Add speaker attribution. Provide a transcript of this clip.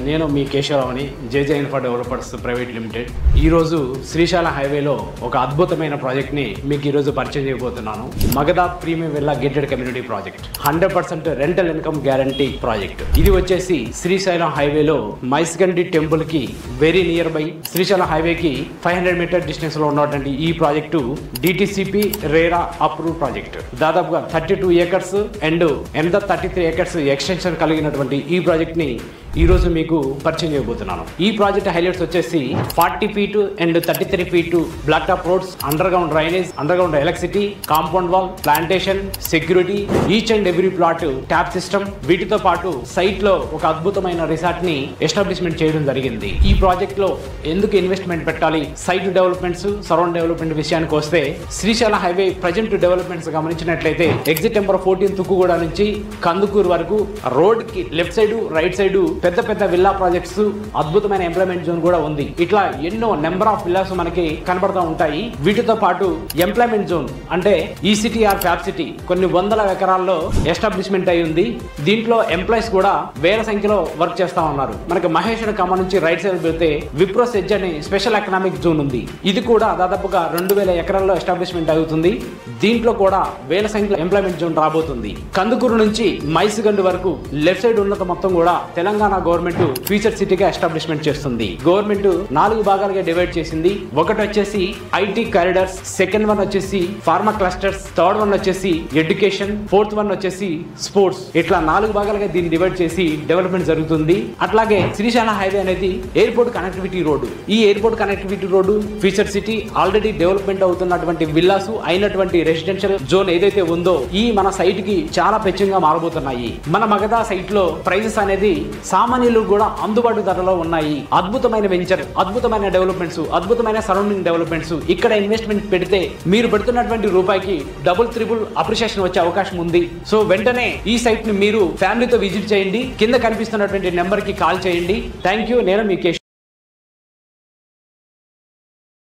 Speaker 1: నేను మీ కేశవరావుని జేజే infra developers private limited. ఈరోజు శ్రీశైలం హైవేలో ఒక అద్భుతమైన ప్రాజెక్ట్ని మీకు ఈరోజు పరిచయం చేయబోతున్నాను. మగధాత్ premium villa gated community project, 100% rental income guarantee project. ఇది వచ్చేసి శ్రీశైలం హైవేలో మైస్గండి టెంపుల్ కి వెరీ నియర్ బై, శ్రీశైలం హైవేకి 500 మీటర్ డిస్టెన్స్ లో ఉన్నటువంటి ఈ project DTCP RERA approve project. దాదాపుగా 32 ఏకర్స్ అండ్ 33 ఏకర్స్ ఎక్స్టెన్షన్ కలిగినటువంటి ఈ ప్రాజెక్ట్ ని ఈ రోజు మీకు పరిచయం చేయబోతున్నాను. ఈ ప్రాజెక్ట్ హైలైట్స్ వచ్చేసి 40 feet and 33 feet black top roads, underground drainage, underground electricity, compound wall, plantation, security, each and every plot tap system. వీటితో పాటు సైట్ లో ఒక అద్భుతమైన రిసార్ట్ ని ఎస్టాబ్లిష్మెంట్ చేయడం జరిగింది. ఈ ప్రాజెక్ట్ లో ఎందుకు ఇన్వెస్ట్మెంట్ పెట్టాలి, సైట్ డెవలప్మెంట్స్, సరౌండ్ డెవలప్మెంట్ విషయానికి వస్తే, శ్రీశైలం హైవే ప్రజెంట్ డెవలప్మెంట్స్ గమనించినట్లయితే ఎగ్జిట్ నెంబర్ 14 తుక్కుగూడ నుంచి కందుకూరు వరకు రోడ్ కి లెఫ్ట్ సైడ్, రైట్ సైడ్ పెద్ద పెద్ద విల్లా ప్రాజెక్ట్స్, అద్భుతమైన ఎంప్లాయ్మెంట్ జోన్ కూడా ఉంది. ఇట్లా ఎన్నో నెంబర్ ఆఫ్ విల్లాస్ మనకి కనబడుతూ ఉంటాయి. వీటితో పాటు ఎంప్లాయ్మెంట్ జోన్ అంటే ఈసిటీ ఆర్ ఫ్యాబ్ సిటీ కొన్ని వందల ఎకరాల్లో ఎస్టాబ్లిష్మెంట్ అయి ఉంది. దీంట్లో ఎంప్లాయీస్ కూడా వేల సంఖ్యలో వర్క్ చేస్తా ఉన్నారు. మనకి మహేశ్వర కమ్మ నుంచి రైట్ సైడ్ వెళ్తే విప్రో సెజ్ అని స్పెషల్ ఎకనామిక్ జోన్ ఉంది. ఇది కూడా దాదాపుగా 2000 ఎకరాల్లో ఎస్టాబ్లిష్మెంట్ అవుతుంది. దీంట్లో కూడా వేల సంఖ్యలో ఎంప్లాయ్మెంట్ జోన్ రాబోతుంది. కందుకూరు నుంచి మైసిగండి వరకు లెఫ్ట్ సైడ్ ఉన్నత మొత్తం కూడా తెలంగాణ గవర్నమెంట్ ఫ్యూచర్ సిటీగా ఎస్టాబ్లిష్మెంట్ చేస్తుంది. గవర్నమెంట్ 4 భాగాలుగా డివైడ్ చేసింది. ఒకటి వచ్చేసి ఐటీ కారిడార్స్, సెకండ్ వన్ వచ్చేసి ఫార్మా క్లస్టర్స్, థర్డ్ వన్ వచ్చేసి ఎడ్యుకేషన్, ఫోర్త్ వన్ వచ్చేసి స్పోర్ట్స్. ఇట్లా 4 భాగాలుగా దీన్ని డివైడ్ చేసి డెవలప్మెంట్ జరుగుతుంది. అట్లాగే శ్రీశైలం హైవే అనేది ఎయిర్పోర్ట్ కనెక్టివిటీ రోడ్డు. ఈ airport connectivity road, future city, already development అవుతున్నటువంటి విల్లాస్ అయినటువంటి రెసిడెన్షియల్ జోన్ ఏదైతే ఉందో ఈ మన సైట్ కి చాలా పెచ్చంగా మారబోతున్నాయి. మన మగధా సైట్ లో ప్రైజెస్ అనేది సామాన్యులు కూడా అందుబాటు ధరలో ఉన్నాయి. అద్భుతమైన వెంచర్, అద్భుతమైన డెవలప్మెంట్స్, అద్భుతమైన సరౌండింగ్ డెవలప్మెంట్స్. ఇక్కడ ఇన్వెస్ట్మెంట్ పెడితే మీరు పెడుతున్నటువంటి రూపాయికి డబుల్ త్రిబుల్ అప్రిషియేషన్ వచ్చే అవకాశం ఉంది. సో వెంటనే ఈ సైట్ ని మీరు ఫ్యామిలీతో విజిట్ చేయండి. కింద కనిపిస్తున్నటువంటి నెంబర్ కి కాల్ చేయండి. Thank you. నేను మీ కేశవ్.